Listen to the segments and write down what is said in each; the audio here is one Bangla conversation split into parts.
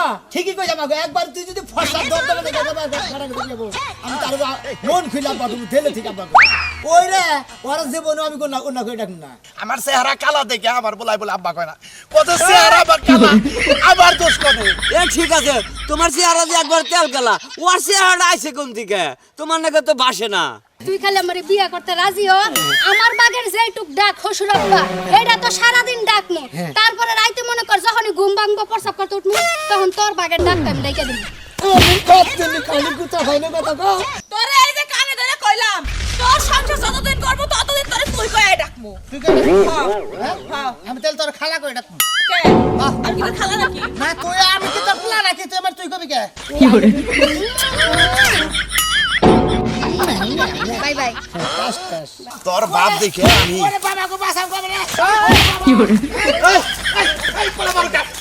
হ্যাঁ ঠিকই কইছ আমাকে একবার তুই যদি ফসা দর দর দেখে যাবে আমি তার মন খুইলাম বাবু ঠেলে ঠিক আব্বা ওই রে ওর জীবনে আমি কোন না কই ডাক না আমার চেহারা কালা দেখে আমার বলাই বলে আব্বা কয় না কত চেহারা আমার কালা আবার দোষ করে এ ঠিক আছে তোমার চেহারা যে একবার তেল কালা ওর চেহারাটা আইছে কোন দিকে তোমার নাকি তো বাসে না তুই খালি আমারে বিয়া করতে রাজি হ আমার বাগের যেটুক ডাক হসুর আব্বা এটা তো সারা দিন ডাক নে তারপরে রাইতে মনে কর যখনই ঘুম ভাঙবো প্রসাব করতে উঠবো তখন তোর বাগের ডাকটা আমি ডাইকা দিবি কতদিন খালি কুতা হয় না কথা কও তোরে এই যে কানে ধরে কইলাম তোর সংসার যতদিন করব ততদিন তোরে তুই কইয়া ডাকমু তুই কই হ্যাঁ আমি তেল তোর খালা কই ডাকমু কে আর কি খালা নাকি না তুই আমি কি তোর পোলা নাকি তুই আমার তুই কবি কে বাই বাই তোর বাপ দেখে আমি ওরে বাবা গো বাসাও কবে রে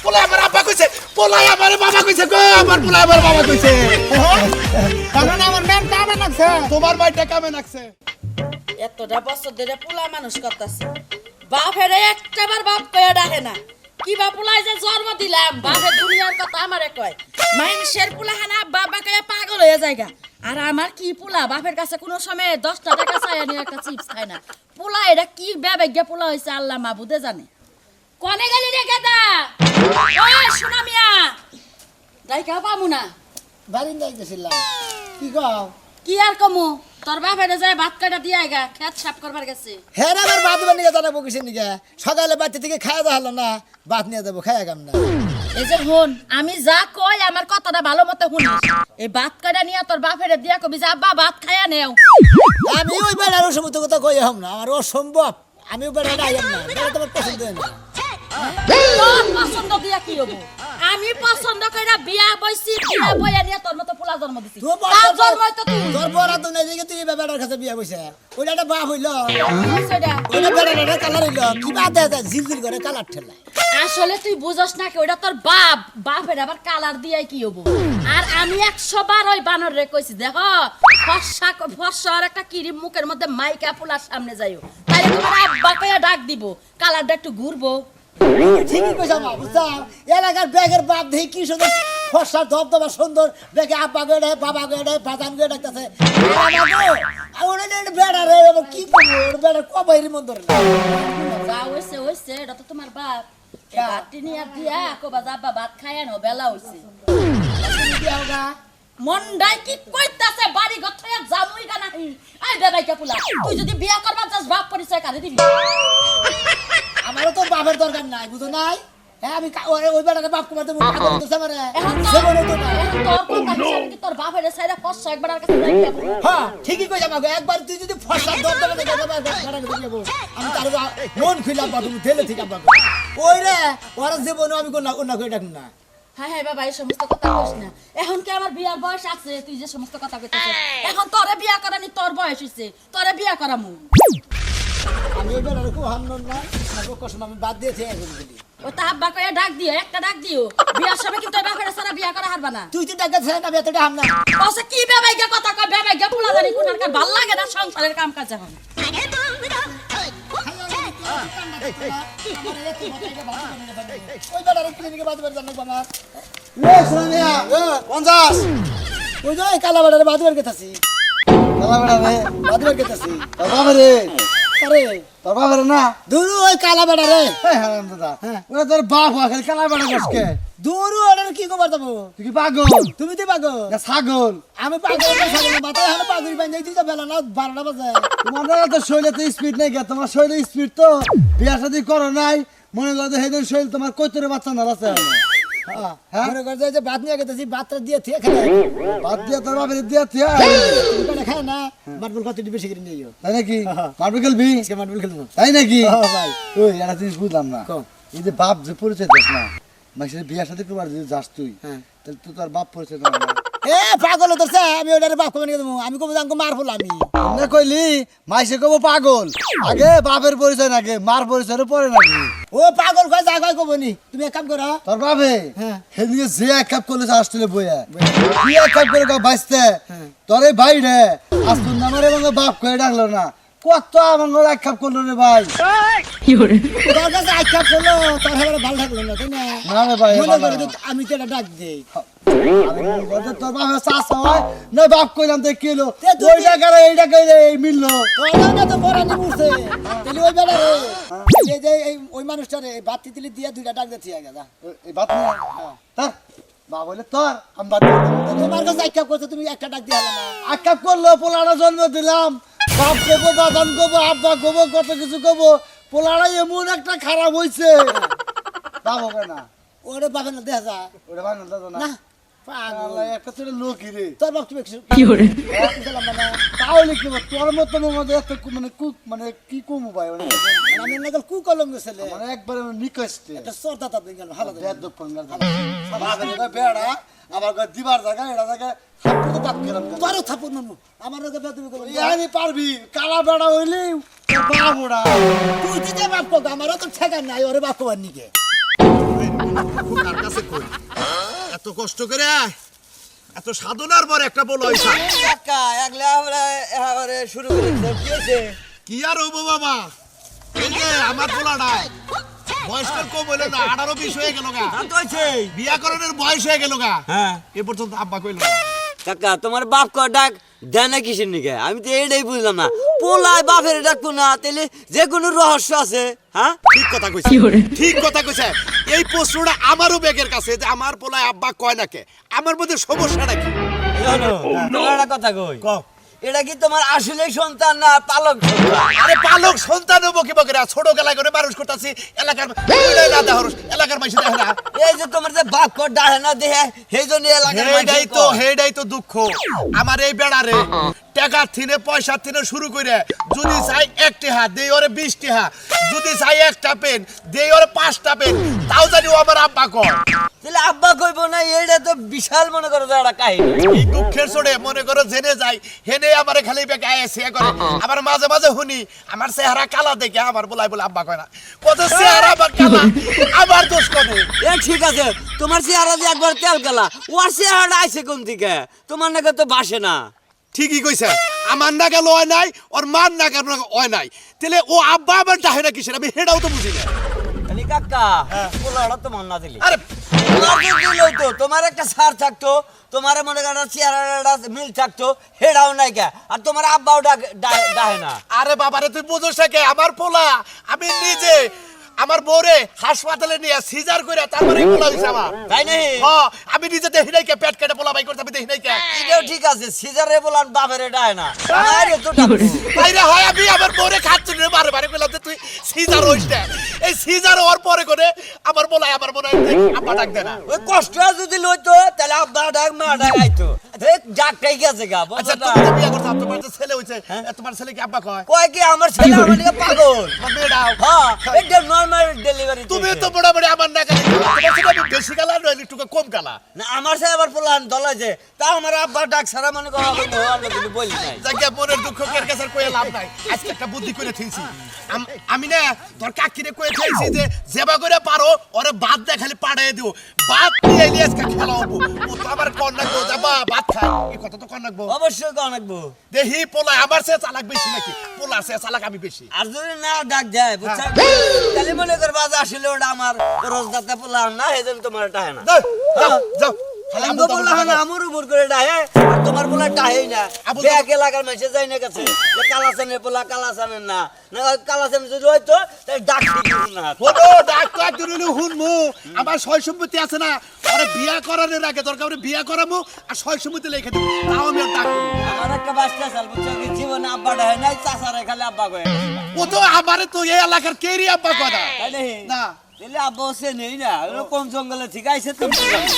পোলা আমার আব্বা কইছে পোলা আমার বাবা কইছে গো আমার পোলা আমার বাবা কইছে কারণ আমার নাম কামে লাগছে তোমার মাইটা কামে নাকছে এতটা বছর ধরে পোলা মানুষ করতেছে বাপের একটাবার বাপ কইয়া ডাকে না কি বা পোলাই যে জন্ম দিলাম বাপের দুনিয়ার কথা আমারে কয় মানুষের পোলা হানা বাবা কইয়া পাগল হয়ে যায়গা আর আমার কি পোলা বাপের কাছে কোনো সময় 10টা টাকা চাইয়া নিয়ে একটা চিপস খায় না পোলা এটা কি বেবেগ্যা পোলা হইছে আল্লাহ মাবুদে জানে কোনে গেলি রে গেদা ওই সোনা মিয়া রাইকা পামু না বারিন্দায় গেছিলাম কি কও কি আর কমু তোর বাপের যায় ভাত কাটা দিয়া গা খেত সাফ করবার গেছে হ্যাঁ রে, আমার বাদ বানিয়ে জানাবো কিসের নিকে সকালে বাড়ি থেকে খাওয়া দাওয়া হলো না ভাত নিয়ে যাবো খাওয়া গাম না এই যে হন আমি যা কই আমার কথাটা ভালো মতো শুনিস এই ভাত কাটা নিয়ে তোর বাপের দিয়া কবি যে আব্বা ভাত খায়া নেও আমি ওই বেড়ার অসম্ভব কথা কই হম না আমার অসম্ভব আমি ওই বেড়াটা আইম না বেড়া তোমার পছন্দ হয় না তোর পছন্দ দিয়া কি হবো আমি পছন্দ কইরা বিয়া বইছি বিয়া বইয়া নিয়ে তোর মতো পোলা জন্ম দিছি তার জন্মই তো তুই তোর বড় তো নাই দেখে তুই বেড়ার কাছে বিয়া বইছে ওইটা একটা বাপ হইলো সেটা ওইটা বেড়াটা কালার হইলো কি বাদ দেয় ঝিলঝিল করে কালার ঠেলায় আসলে তুই বুঝস না কি ওটা তোর বাপের আবার কালার দিয়াই কি হবো আর আমি 100 বার ওই বানর রে কইছি দেখো ফর্সা আর একটা কিরিম মুখের মধ্যে মাইকা পোলার সামনে যাইও তাইলে তোমার আব্বা কইয়া ডাক দিব কালারটা একটু ঘুরবো ঠিকই কইছ মা বুঝছা এলাকার ব্যাগের বাপ দেখি কি সুন্দর ফর্সা ধবধবা সুন্দর ব্যাগে আব্বা গেড়ে বাবা গেড়ে বাজান গেড়ে ডাকতেছে বেড়া রে কি করবো বেড়া কবাইরি মন ধরে যা হইছে এটা তো তোমার বাপ বাতি নিয়ে দিয়া কবা যাবা ভাত খায় না বেলা হইছে মন্ডাই কি কইতাছে বাড়ি গথয়া জামুই গা নাহি আই বেবাইকা পোলা তুই যদি বিয়া করবা যাস বাপ পরিচয় কারে দিবি আমারও তো বাপের দরকার নাই বুঝো নাই হ্যাঁ আমি ওই বেড়াটা বাপ কুমার দেবো এখন তোর কথা হিসাবে কি তোর বাপের সাইডা পয়সা একবার আর কাছে যাইয়া হ্যাঁ ঠিকই কইছ আমাকে একবার তুই যদি ফসা দর দর দেখে যাবে আমি তার মন খুইলাম বাবু ঠেলে ঠিক আব্বা ওই রে ওর জীবনে আমি কোন না কই ডাক না হ্যাঁ হ্যাঁ বাবা এই সমস্ত কথা কইস না এখন কি আমার বিয়ার বয়স আছে তুই যে সমস্ত কথা কইতেছিস এখন তোরে বিয়া করানি তোর বয়স হইছে তোরে বিয়া করামু আমি ওই বেড়াটা খুব হামন না আমাকে কসম আমি বাদ দিয়ে থেকে বলি ও তা আব্বা কইয়া ডাক দিও একটা ডাক দিও বিয়ার সময় কিন্তু বাপের সারা বিয়া করা হারবা না তুই তো ডাকাত ছেড়ে না বেতটা হাম না ওসে কি বেবাইগা কথা কয় বেবাইগা পোলা জানি কোন আর ভাল লাগে না সংসারের কাম কাজ এখন ওই বেড়াটা ক্লিনিকে বাদ বের জানো আমার এ সোনিয়া 50 ওই যে কালা বেড়াটা বাদ বের গেতাছি কালা বেড়া রে বাদ বের গেতাছি তোর বাবা রে আরে তোর বাবা রে না দূর ওই কালা বেড়া রে এই হারাম দাদা ওরা তোর বাপ হয় খালি কালা বেড়া গসকে দূর ওর কি খবর দেবো তুই কি পাগল তুমি তো পাগল না ছাগল আমি পাগল না ছাগল না মাথায় হাতে পাগড়ি বাঁধে দিই তো বেলা না 12টা বাজে তোমার তো শরীরে তো স্পিড নেই গে তোমার শরীরে স্পিড তো বিয়া শাদী করো নাই মনে করো হেদিন শরীর তোমার কইতরে বাচ্চা না আছে হ্যাঁ মনে করছে যে ভাত নিয়ে গেছি ভাতটা দিয়ে থিয়ে খাই বাদ দিয়া তোর বাপের দিয়া থিয়া তুমি খায় না মার্বল কত বেশি করে নিও তাই নাকি মারবে খেলবি আজকে মার্বল খেলবো তাই নাকি ভাই ওই একটা জিনিস বুঝলাম না কও। এই যে বাপ যে পরিচয় দিস না মানুষের বিয়া শাদী করবার যদি যাস তুই হ্যাঁ। তাহলে তুই তোর বাপ পরিচয় দাও না এ পাগল ধরছে আমি ওটার বাপ কমে নিয়ে দেবো আমি কবো জানকো মারফুল আমি না কইলি মাইসে কব পাগল আগে বাপের পরিচয় নাকি মার পরিচয় পরে নাকি ও পাগল কয় যা কয় কবো নি তুমি এক কাম করো তোর বাবে হ্যাঁ। সেদিকে যে এক কাপ করলে আসলে বইয়া কি এক কাপ করে বাঁচতে তোর এই ভাই রে আজ তোর নামের এবং বাপ কয়ে ডাকলো না কত আমার ঘরে এক কাপ করলো রে ভাই। তোর কাছে আইকা করলো তোর হেবারে ভালো লাগলো না তাই না? না রে ভাই, মনে ভালো করে না। তো আমি তো এটা ডাক দেই। আমি বলতে তোর বাপের চাষা হয় না বাপ কইলাম তো কি হলো তে তুই- ওই টাকা এই টাকা এই মিললো। তোর না তো পরানি উঠছে। তাহলে ওই বেটা রে এই যে এই ওই মানুষটারে বাতি তিলি দিয়ে দুইটা ডাক দিতে গেছে। এই বাপ না তার বাপ বলে তোর আমি বাদ দিয়ে দেবো। তোমার কাছে আইকা করছে তুমি একটা ডাক দিয়ে হলো না। এক কাপ করলো পোলাটা জন্ম দিলাম বাপ গোবো বাদান গোবো আব্বা গোবো কত কিছু গোবো পোলাটা এমন একটা খারাপ হইছে বাপ হবে না ওরে বাবা না দেখা যা ওটা বানান দাদা না না পাগল। আল্লাহ, একটা ছেলে লোকই রে তোর বাপ তুমি তাহলে কি বল, তোর মতো মধ্যে এত মানে কুক মানে কি কমু ভাই মানে আমি নাগাল কু কলঙ্গ ছেলে মানে একবারে নিকষ্টে একটা সরতা তাপ গেল ভালো বেদ দোকানদার বাবার এটা বেড়া আমার ঘর দিবার জায়গা এটা জায়গা হাতটা তো তাপ খেলাম তোরও থাপুর নামু আমার নাকি বেদবি করো ইয়ানি পারবি কালা বেড়া হইলে বাবুড়া তুই দিতে বাপ কোক আমারও তো ঠেকা নাই ওরে বাপ কোয়ার নিকে কার কাছে কই এত কষ্ট করে এত সাধনার পর একটা বল হইছে কাকা একলা আমরা এবারে শুরু করে দিলাম। কি হয়েছে? কি আর হবো বাবা এই যে আমার পোলাটা বয়স তো কম হইলো না 18-20 হয়ে গেল গা তা তো হয়েছে। বিয়া করানোর বয়স হয়ে গেল গা হ্যাঁ এ পর্যন্ত আব্বা কইলো না। কাকা তোমার বাপ কয় ডাক দেয় না কিসের নিকে? আমি তো এইটাই বুঝলাম না। পোলায় বাপের ডাকবো না তাহলে যে কোনো রহস্য আছে? হ্যাঁ ঠিক কথা কইছে ঠিক কথা কইছে এই প্রশ্নটা আমারও বেগের কাছে যে আমার পোলায় আব্বা কয় নাকে আমার মধ্যে সমস্যাটা কি জানো তোমার একটা কথা কই, কও। এটা কি তোমার আসলে সন্তান না পালক সন্তান? আরে পালক সন্তান বকি বকেরা ছোট গেলা করে মানুষ করতেছি এলাকার না দেহরস এলাকার মাইসে দেখে না এই যে তোমার যে বাপ কয় ডাহে না দেহে সেই জন্য এলাকার হেডাই তো দুঃখ আমার এই বেড়ারে টাকা থিনে পয়সা থিনে শুরু করে যদি চাই 1 টাকা দেই ওরে 20 টাকা যদি চাই একটা পেন দেই ওরে 5টা পেন তাও জানি ও আমার আব্বা কয় তাহলে আব্বা কইবো না? এইটা তো বিশাল মনে করো যে একটা কাহিনী। এই দুঃখের চড়ে মনে করো জেনে যাই হেনে আমারে খালি বেকে আইসে করে আবার মাঝে মাঝে শুনি আমার চেহারা কালা দেখে আমার বলাই বলে আব্বা কয় না কত চেহারা আবার কালা আবার দোষ করে এ ঠিক আছে, তোমার চেহারা যে একবার তেল গেলা ওর চেহারাটা আইছে কোন দিকে? তোমার নাকি তো বাসে না। ঠিকই কইছে আমার না গেল হয় নাই ওর মান না গেল হয় নাই তাহলে ও আব্বা আবার ডাহে না কিসের আমি হেডাও তো বুঝি না খালি কাকা পোলাটা তোমার না দিলি আরে তোমার তো দিলই তো, তোমার একটা সার থাকতো, তোমার মনে করেন চেহারাটা মিল থাকতো, হেডাও নাই কে, আর তোমার আব্বাও ডাহে না। আরে বাবারে তুই বুঝোস না কে আমার পোলা আমি নিজে আমার বউরে হাসপাতালে নিয়ে সিজার করে তারপরে পোলা হইছে আমার তাই নাই? হ্যাঁ আমি নিজে দেখি নাই কে পেট কেটে পোলা বাই করতে আমি দেখি নাই কে এটাও ঠিক আছে, সিজারে বলান বাপের ডাহে না। আরে তো বাইরে হয় আমি আমার বউরে খাচ্ছি রে বারে বারে কইলাম যে তুই সিজার হইস না এই সিজার হওয়ার পরে করে আমার পোলা আমার মনে হয় আব্বা ডাক দে না ওই কষ্ট যদি লইতো তাহলে আব্বা ডাক মা ডাক আইতো। ডাকটাই গেছে গা, আচ্ছা বুঝছো তুমি না? যে বিয়ে করছো তোমার যে ছেলে হইছে তোমার ছেলে কি আব্বা কয় কয় কি আমার ছেলে আমার নিয়ে পাগল? তোমার মেয়েটাও হ্যাঁ, এটা নরমাল ডেলিভারি। তুমি তো মোটামুটি আমার না গালি তোমার ছেলে আমি বেশি গালা নইলে একটু কম গালা না আমার ছেলে আবার পোলান দলাইছে, তা আমার আব্বা ডাক সারা মনে করো কিন্তু বলি নাই। জায়গা মনের দুঃখ কের কাছে কয়ে লাভ নাই আজকে একটা বুদ্ধি করে থইছি আমি না তোর কাকিরে কয়ে থইছি যে যেবা করে পারো ওরে ভাত দে খালি পাড়ায় দিও ভাত নিয়ে এলি আজকে খেলা হবো ও তো আমার কন্যা গো যাবা ভাত খাই এই কথা তো কন্যা গো অবশ্যই কন রাখবো। দেহি পোলা আমার সে চালাক বেশি নাকি পোলা সে চালাক আমি বেশি আর যদি না ডাক যায় বুঝছো, তাহলে মনে করবা যে আসলে ওটা আমার রোজদাতা পোলা না, এই জন্য তোমার ডাহে না। যাও যাও, যাও খালি আমগো আবুল পোলা তাবুল না আমার উপর করে ডাহে, আর তোমার পোলা ডাহেই না। আবুল ব্যাগ এলাকার মানুষে যায় না কাছে যে কালাসানের পোলা কালাসানের না, না কালাসান যদি হয়তো তাহলে ডাক দিতে না। হলো ডাক্তার দিলে হুনমু আমার সয় সম্পত্তি আছে না আরে বিয়া করানোর আগে দরকার হলে বিয়া করামু আর সয় সম্পত্তি লিখে দেবো তাও আমি আর ডাকবো আমার একটা বাচ্চা চাল বুঝছো কি জীবনে আব্বা ডাহে নাই, চাচারে খালি আব্বা কয়ে। ও তো আমারে তো এই এলাকার কেরি আব্বা কথা তাই নাকি? না তাহলে আব্বা সে নেই না, ওরা কোন জঙ্গলে ঠিক আছে তুমি জানো।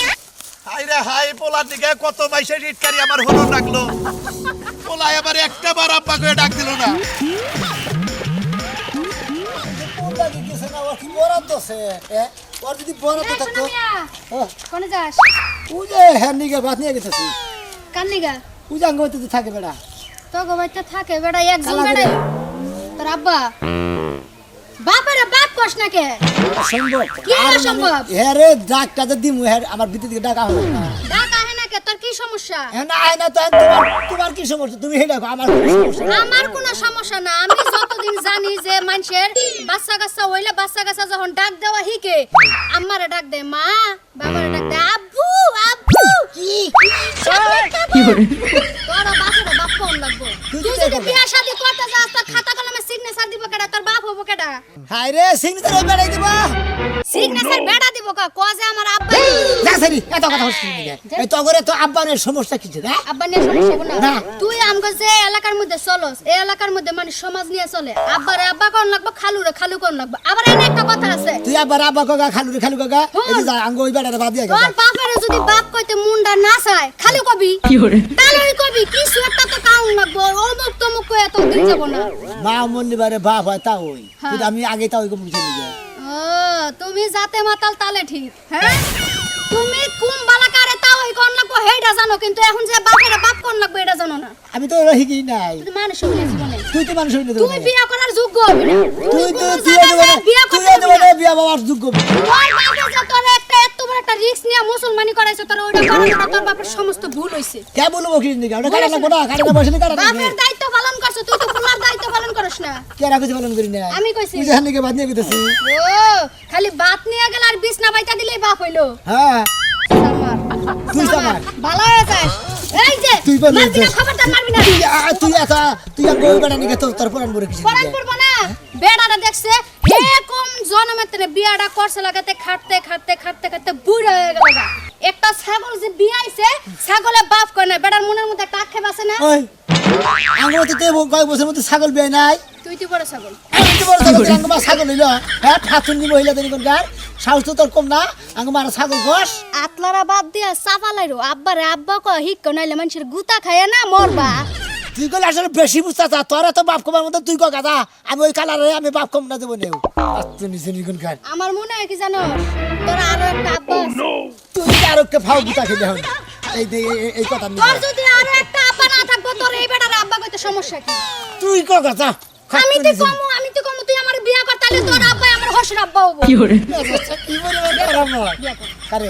হাই রে হাই পোলার দিকে কত মাইসে ইটকারি আমার হলো ডাকলো পোলা এবার একটা বার আব্বা করে ডাক দিল না কোনটা কি কিছু না ওর কি বরাদ্দ আছে ওর যদি বরাদ্দ থাকতো কোনে যাস? ও যে হ্যাঁ নিগে ভাত নিয়ে গেছিস কান নিগা? উজাঙ্গ হইতে থাকে বেড়া তো গোবাইতে থাকে বেড়া একজন কালা বেড়া। বেড়া। তোর আব্বা বাপেরে বাপ কস না কে? অসম্ভব কি অসম্ভব? হ্যাঁ রে ডাকটা যে দিমু হ্যাঁ আমার ভিতর দিকে ডাকা হলো না ডাক আহে না কে? তোর কি সমস্যা? না না তো তোমার কি সমস্যা? তুমি হেডা আমার কোনো সমস্যা নেই। আমার কোনো সমস্যা না। আমি যতদিন জানি যে মানুষের বাচ্চা কাচ্চা হইলে বাচ্চা কাচ্চা যখন ডাক দেওয়া হিকে, আম্মারে ডাক দেয় মা, বাবারে ডাক দেয় আব্বু আব্বু। কি তোরা বাপের বাপ কোন লাগবো? তুই তুই কি যদি করবি? বিয়া শাদী করতে যাস তোর খাতা কলমে সিগনেচার দিব কেডা? তোর বাপ হবো কেডা? হাই রে সিগনেচার বেড়াই দিবা। সিগনেচার বেড়া দিব যে আমার আব্বা। যা সারি এত কথা হচ্ছে না। এই তো করে তো আব্বানের সমস্যা কিছু না। আব্বা নিয়ে সমস্যা কোনো না। তুই আমগো যে এলাকার মধ্যে চলস, এই এলাকার মধ্যে মানে সমাজ নিয়ে চলে। আব্বারে আব্বা কোন লাগবো, খালুরে খালু কোন লাগবো। আবার এনে একটা কথা আছে, তুই আবার আব্বা কগা খালু কগা এই যে যা আঙ্গ ওই বেড়ারে বাদ দিয়া তোর গেল। বাপেরে যদি বাপ কইতে মুন্ডা না চায় খালু কবি, তাহলে কবি কিছু একটা তো কাউন লাগবো। অমুক তমুক কই এত দিন যাব না। মা মল্লিবারে বাপ হয় তা ওই হ্যাঁ। কিন্তু আমি আগে তা ওই কম বুঝে নিয়ে ও তুমি যাতে মাতাল তালে ঠিক। হ্যাঁ তুমি কুম বালাকারে তাও ওই কোন লাগবো হেডা জানো, কিন্তু এখন যে বাপেরে বাপ কোন লাগবো এটা জানো না। আমি তো রহি কি নাই। তুই মানুষ হইলে জীবনে তুই তো মানুষ হইনি তুই বিয়া করার যোগ্য হবি না। তুই তো কোনো তুই জায়গায় বিয়া তুই করতে দেব পারবি না। বিয়া বাবার যোগ্য। তোর বাপে যে তোর একটা এত বড় একটা রিস্ক নিয়ে মুসলমানি করাইছে, তোর ওইটা কারণে তোর বাপের সমস্ত ভুল হইছে। কে বলবো কি নিকে ওটা কাটা লাগবো না কাটা না বসে কাটা বাপের দায়িত্ব পালন করছ, তুই তো পুলার দায়িত্ব পালন করছ না। কে রাখছি পালন করি না আমি কইছি। তুই জানি কে বাদ নিয়ে গেছিস। ও খালি বাত নিয়ে গেল আর বিছনা বাইতা দিলেই বাপ হইলো। হ্যাঁ সামার তুই সামার। ভালো হয়ে যাস। এই যে তুই বল মারবি না, খবরদার মারবি না। তুই এত তুই গই বেড়া নিকে তোর পরান বলে কিছু পরান পড়বো না। বেড়াটা দেখছে এরকম জন্মের বিয়াটা করছে লাগাতে খাটতে খাটতে খাটতে খাটতে বুড়া হয়ে গেল গা। একটা ছাগল যে বিয়াইছে, ছাগলে বাপ কয় না, বেড়ার মনের মধ্যে একটা আক্ষেপ আছে না। ওই আঙ্গুর তো কয়েক বছরের মধ্যে ছাগল বিয়ে নাই। তুই তো বড় ছাগল। আমি তো বড় ছাগল আঙ্গুমা ছাগল হইল। হ্যাঁ ঠাকুরনি মহিলা দেনি কোন গার সাহস তো তোর কম না আঙ্গুমার ছাগল ঘষ। আতলারা বাদ দিয়া চাপালাইরো আব্বারে আব্বা কয় হিক নাইলে মানুষের গুতা খায় না মরবা। তুই কলে আসলে বেশি বুঝতা তা তোরা তো বাপ কমার মধ্যে তুই কথা আমি ওই কালারে আমি বাপ কম না দেবো নেও তুই নিচে নিগুন খান। আমার মনে হয় কি জানো, তোর আরো একটা আব্বা আছে। তুই আরো কে ফাউ গুতা খেলে হন এই এই কথা তোর যদি আরো একটা আব্বা না থাকবো, তোর এই বেটার আব্বা কইতে সমস্যা কি? তুই কথা আমি তো কমু তুই আমার বিয়া কর, তাহলে তোর আব্বা আমার হসুর আব্বা হবো। কি বলে খারাপ নয় কারে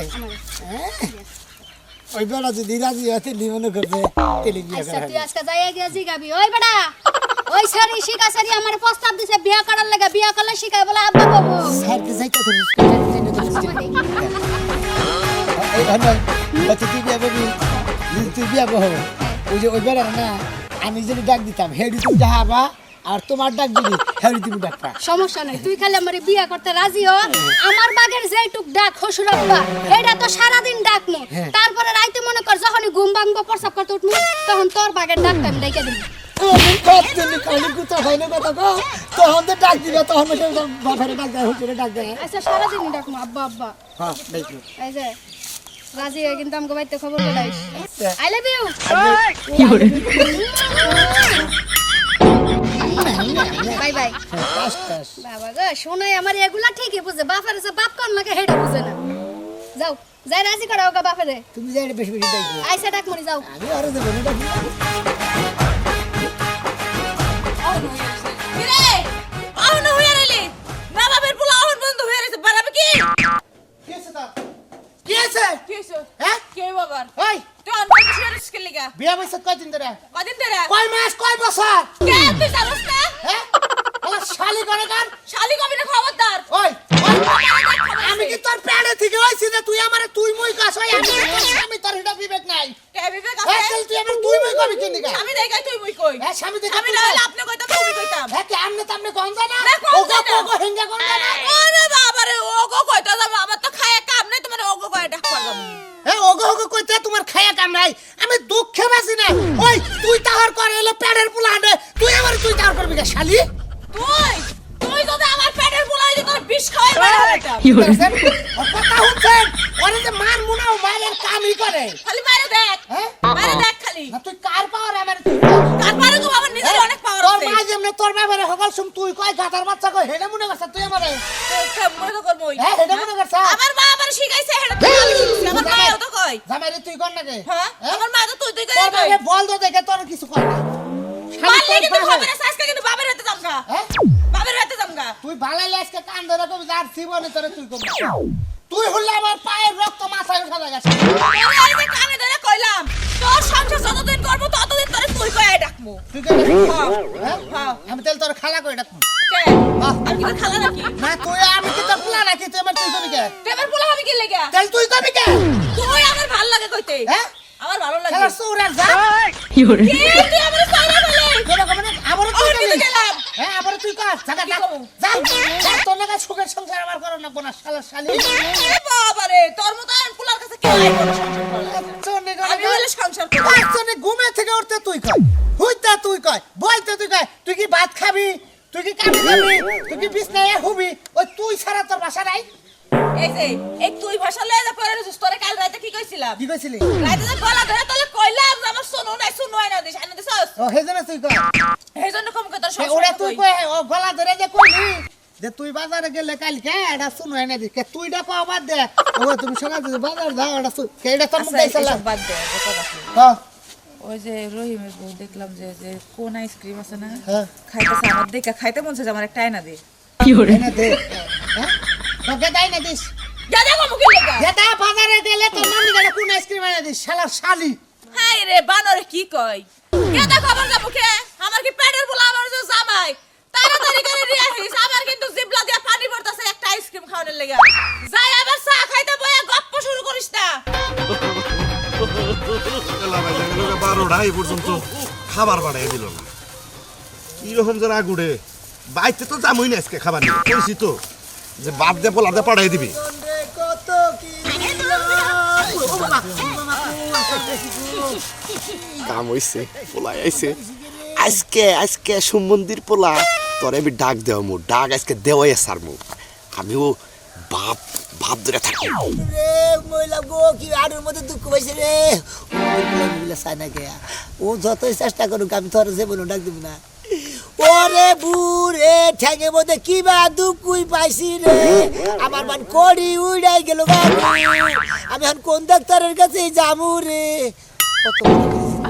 ওই বেড়া যদি রাজি হতে মনে করবে তেলে বিয়ে আচ্ছা করা তুই আজকে যাইয়া গিয়া জিগাবি, ওই বেটা ওই সারি শিকা সারি আমার প্রস্তাব দিছে বিয়া করার লাগা, বিয়া করলে শিখাই বলে আব্বা বাবু। সারতে যাইতে তো এই হন বাচ্চা তুই বিয়ে করবি তুই বিয়ে করো ওই যে ওই বেড়া না আমি যদি ডাক দিতাম হেডি তুমি যাহাবা আর তোমার ডাক দিবি হেডি তুমি ডাকবা। সমস্যা নাই, তুই খালি আমার বিয়া করতে রাজি হ। আমার বাগের যেটুক ডাক হসুর আব্বা এটা তো সারাদিন ডাক নে, তারপরে রাইতে মনে কর যখনই ঘুম ভাঙবো প্রস্রাব করতে উঠবো তখন তোর বাগের ডাকটা আমি ডাইকা দিবি। আমি কতদিন কালি কুতা হয় না কথা কও তখন তো ডাক দিবে তখন বাপের ডাক দেয় হুজুরে ডাক দেয়। আচ্ছা সারাদিনই ডাকবো আব্বা আব্বা। হ্যাঁ দেখো এই যে রাজি হয়ে কিন্তু আমাকে বাইতে খবর বলাইস। I love you. Bye bye. বাবা গো শোনাই আমার এগুলা ঠিকই বুঝে, বাপের যে বাপ কোন লাগে হেডা বুঝে না। যাও যাই রাজি করাও গা বাপেরে। তুমি যাই বেশি বেশি ডাকবে আইসা ডাক মরি যাও। আমি আরো দেবো না ডাকি কিরে আউন হইয়া রইলি মা বাবার পোলা আউন বন্ধ হইয়া রইছে বাড়াবে কি? কি আছে তা কি আছে কি হইছে? হ্যাঁ কে বাবার ওই তুই অন বন্ধ হইয়া রইছিস কেন লিগা? বিয়া বয়স কয়দিন ধরে কদিন ধরে কয় মাস কয় বছর কে তুই জানোস না? হ্যাঁ আমার শালি করে গান শালি কবি না খবরদার। ওই আমি কি তোর প্যাডে থেকে হইছি যে তুই আমারে তুই মুই কাছ হই আমি তোর হিডা বিবেক নাই কে বিবেক হ্যাঁ আছে? তুই আমার তুই মুই কবি কেন দিগা আমি দেখাই তুই মুই কই। হ্যাঁ স্বামী দেখে আমি না হলে আপনি কইতাম তুমি কইতাম। হ্যাঁ কি আমনে তামনে কোন জানা না, কোন ওগো জানা? ওগো হিঙ্গা কোন জানা আরে বাবা রে ওগো কইতা যাবে, আমার তো খায় কাম নাই, তোমার ওগো কয় ডাক পারলাম। হ্যাঁ ওগো ওগো কইতে তোমার খায়া কাম নাই আমি দুঃখে বাসি না ওই তুই তাহার করে এলো প্যাডের পুলানে তুই আমার তুই তাহার করবি কা শালি তুই তুই যদি আমার পেটের পোলাই দি তোর বিষ খাওয়াই বের হইতাম। কথা হচ্ছেন ওরে যে মান মুনাও মায়ের কামই করে খালি মারে দেখ হ্যাঁ মারে দেখ খালি না তুই কার পাওয়ার আমার তারপরে তো আমার নিজের অনেক পাওয়ার তোর আছে। মা যেমনে তোর ব্যাপারে হকল শুন তুই কয় গাতার বাচ্চা কয় হেডে মনে করছ তুই আমারে মনে তো করবই। হ্যাঁ হেডে মনে করছ আমার মা আমার শিখাইছে হেডা তুই আমি শিখছি, আমার মাও তো কয়। জামাইরে তুই কর না কে হ্যাঁ আমার মা তো তুই তুই তোর করে কয়। বাবা বল দো দেখে তোর কিছু কর না মারলে কিন্তু হবে না, আজকে কিন্তু বাবার হাতে যামগা। হ্যাঁ বাবার হাতে যামগা। তুই ভালো আজকে কান ধরে কবি যার জীবনে তোরে তুই কর তুই হলে আমার পায়ের রক্ত মাথায় উঠা লাগাছ তোরে এই যে কানে ধরে কইলাম করবো ততদিন তোরে তুই কয়ে ডাকমু। তুই কেন হ্যাঁ, হ্যাঁ। আমি তাহলে তোর খালা করে ডাকবো কে? আমি কি তোর খালা নাকি? না তুই আমি কি তোর পোলা নাকি তুই আমার তুই কবি কে তুই আমার পোলা হবি কি লেগা? তাহলে তুই কবি কে তুই আমার ভাল লাগে কইতে। হ্যাঁ আমার ভালো লাগে। খেলার সৌরা যা কি তুই আমার সাইরা বলে? তোরা কবে না আবারও তুই আমি কবি তো গেলাম। হ্যাঁ আবারও তুই কর জায়গা কি ডাক করবো? যা তোর লাগা সুখের সংসার আমার করো না কোনা শালা শালি এ বাবা রে, তোর মতো আমি পোলার কাছে কে আইবো সংসার করব? আমি হলে সংসার করব। একজনে ঘুমে থেকে উঠতে তুই কয় হুইতা তুই কয় বলতে তুই কয় তুই কি ভাত খাবি তুই কি কামে যাবি তুই কি বিছনায় হুবি ওই তুই ছাড়া তোর বাসা নাই এই যে এই তুই ভাষা লয়ে যা পরে রইছিস, তোরে কাল রাতে কি কইছিলাম? কি কইছিলি রাতে যে গলা ধরে তোলে কইলাম যে আমার শোনো নাই শুনো না দিস আইনা দিছস। ও হেজনে তুই কয় এইজন্য কম কই তোর ওরা সংসার তুই কই। কয় ও গলা ধরে যে কইলি যে তুই বাজারে গেলে কালকে এটা শুনো এনে দিস কে তুই ডাকো আবার দে ও তুমি সকাল থেকে বাজার যাও এটা কে এটা তোর মুখ আচ্ছা, দেইছলা এসব বাদ দে, কথা বাদ দে। হ্যাঁ ওই যে রহিমের বউ দেখলাম যে যে কোন আইসক্রিম আছে না, হ্যাঁ। খাইতেছে আমার দেখা খাইতে মন চাইছে, আমার একটা আয়না দে। এনে দে হ্যাঁ তোকে দাই না দিস যা দেখো মুখে লেগা। যেটা বাজারে গেলে তোর নানি গেলে কোন আইসক্রিম এনে দিস শালা শালি হাই রে বানরে কি কই? কে দেখো আমার যা মুখে? আমার কি পেটের বলা আমার যে জামাই তাড়াতাড়ি করে নিয়ে আসিস, আমার কিন্তু জিবলা দিয়া পানি পড়তাছে একটা আইসক্রিম খাওয়ানোর লেগা। যাই আবার চা খাইতে বইয়া গপ্প শুরু করিস না। বারোটা এই পর্যন্ত খাবার বাড়াই দিল না কিরকম যেন আগুড়ে বাইতে তো যামই না আজকে খাবার নিয়ে কইছি তো যে বাপ দে পোলাতে পাঠাই দিবি কত কি কাম হইছে পোলা আইছে আজকে আজকে সুমন্দির পোলা তোরে আমি ডাক দেওয়া মু ডাক আজকে দেওয়াই সার মু আমিও বাপ বাপ ধরে থাকি রে মইলা গো কি আড়ুর মধ্যে দুঃখ পাইছে রে মিলা সানা কে ও যতই চেষ্টা করুক আমি তোর জীবন ডাক দিব না ওরে বুরে ঠ্যাঙে মধ্যে কিবা দুঃখই পাইছি রে আমার মান কড়ি উড়াই গেল আমি এখন কোন ডাক্তারের কাছে যাবো রে কত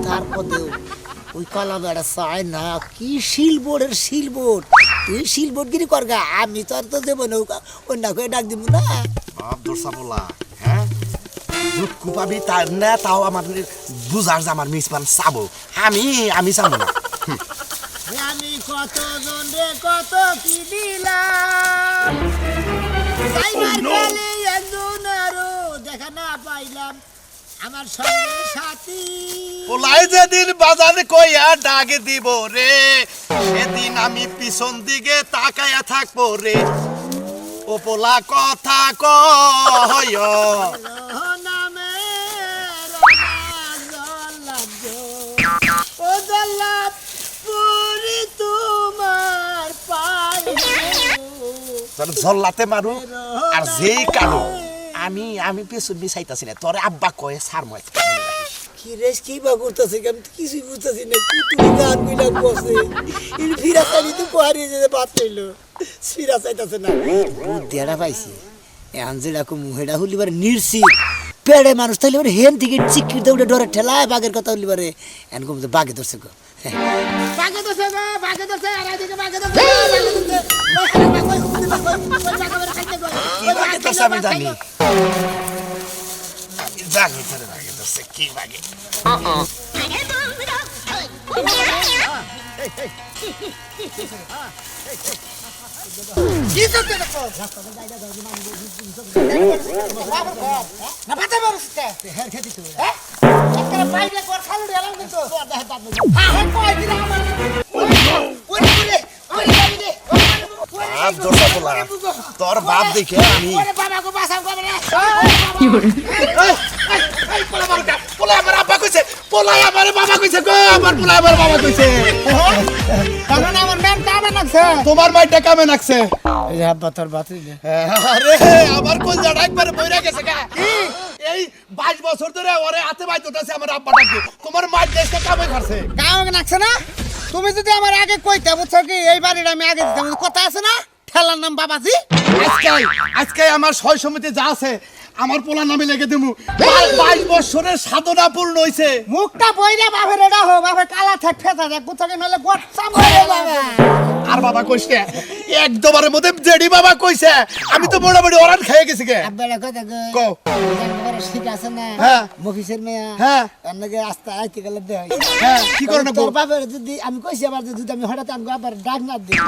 তারপরেও ওই কলম একটা চায় না কি শিলবোর্ডের শিলবোর্ড তুই শিলবোর্ডগিরি করগা আমি তোর তো দেবো না অন্য করে ডাক দিব না বাপ ধরছা পোলা হ্যাঁ দুঃখ পাবি তার না তাও আমার বুঝার যে আমার মিসমান চাবো আমি চাবো না আমি কত জন রে কত কি দিলাম যাইবার কালে একজন আরো দেখা না পাইলাম আমার সঙ্গে সাথী পোলাই যেদিন বাজারে কইয়া ডাকে দিব রে সেদিন আমি পিছন দিকে তাকায়া থাকবো রে ও পোলা কথা কয় নামে ও জল্লাদ পুরি তোমার পায়ে ঝল্লাতে মারু আর যেই কারো আমি পেছন বিচাইতাছি না তোরে আব্বা কয়ে সার মই কি রেস কি বা করতেছে আমি তো কিছুই বুঝতেছি না কুতুরি গান কইলা বসে ইন ফিরা চাইলি তো কোহারি যে বাত কইলো ফিরা চাইতাছে না বুদ্ধিটা পাইছি এখন যেটা কো মুহেটা হলিবার নির্সি পেড়ে মানুষ তাইলে ওর হেন থেকে চিকির দৌড়ে ডরে ঠেলায় বাঘের কথা হলিবারে এখন কম বাঘে ধরছে গো বাঘে ধরছে গো বাঘে ধরছে আর এদিকে বাঘে ধরছে আমি জানি জানি তোরে লাগে ধরছে কি লাগে কি করতে দেখো না পাতে বসতে হের খেতি তো হ্যাঁ একটা বাইরে কর খালু এলাম কিন্তু হ্যাঁ হ্যাঁ কই দিলা আমার ওরে ওরে বাপ ধরছা পোলা তোর বাপ দেখে আমি ওরে বাবা গো বাসাম করে রে পোলা আমার আব্বা কইছে পোলা আমার বাবা কইছে গো আমার পোলা আমার বাবা কইছে কারণ আমার নাম টানা লাগছে তোমার মাইটা কামে নাকছে এই যে আব্বা তোর বাতি দে আরে আমার কোন জায়গা একবারে বইরা গেছে গা এই 22 বছর ধরে ওরে হাতে বাইতে উঠাছে আমার আব্বা ডাকে তোমার মাইট দেশে কামে খাচ্ছে কাম লাগছে না তুমি যদি আমার আগে কইতে বুঝছো কি এই বাড়িটা আমি আগে দিতাম কথা আছে না ঠেলার নাম বাবাজি আজকে আমার সয় সমিতি যা আছে আমার পোলা নামে লেগে দেবো 22 বছরের সাধনা পূর্ণ হইছে মুখটা বইরা বাপের এটা হোক বাপের কালা থাক ফেতা দেখ বুঝছো কি নলে গোট চামড়া বাবা আর বাবা কইছে একদমের মধ্যে জেডি বাবা কইছে আমি তো মোটামুটি ওরান খেয়ে গেছি গে আব্বারা কথা কও। ঠিক আছে না হ্যাঁ। মফিসের মেয়া হ্যাঁ। আপনাকে রাস্তা আইতে গেলে দেয় হ্যাঁ কি করে না তোর বাবার যদি আমি কইছি আবার যে যদি আমি হঠাৎ আমাকে আবার ডাক না দিই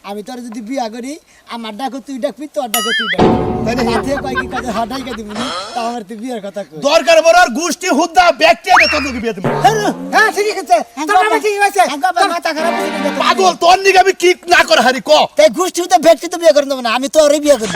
আমি তোর যদি বিয়া করি আমার ডাকো তুই ডাকবি তোর ডাকো তুই ডাকবি তাই নাকি? তাতে কয় কি কাজে হঠাই কা দিবি তা আমার তুই বিয়ার কথা কই দরকার বড় আর গোষ্ঠী হুদ্দা ব্যক্তি আগে তোর বিয়ে দেব হ্যাঁ ঠিকই আছে তোর বাবা ঠিক আছে তোর মাথা খারাপ হইছে পাগল তোর নিকে আমি কি না করে হারি ক তাই গোষ্ঠী তো ব্যক্তি তো বিয়ে করে দেবো না আমি তো ওরই বিয়ে করবো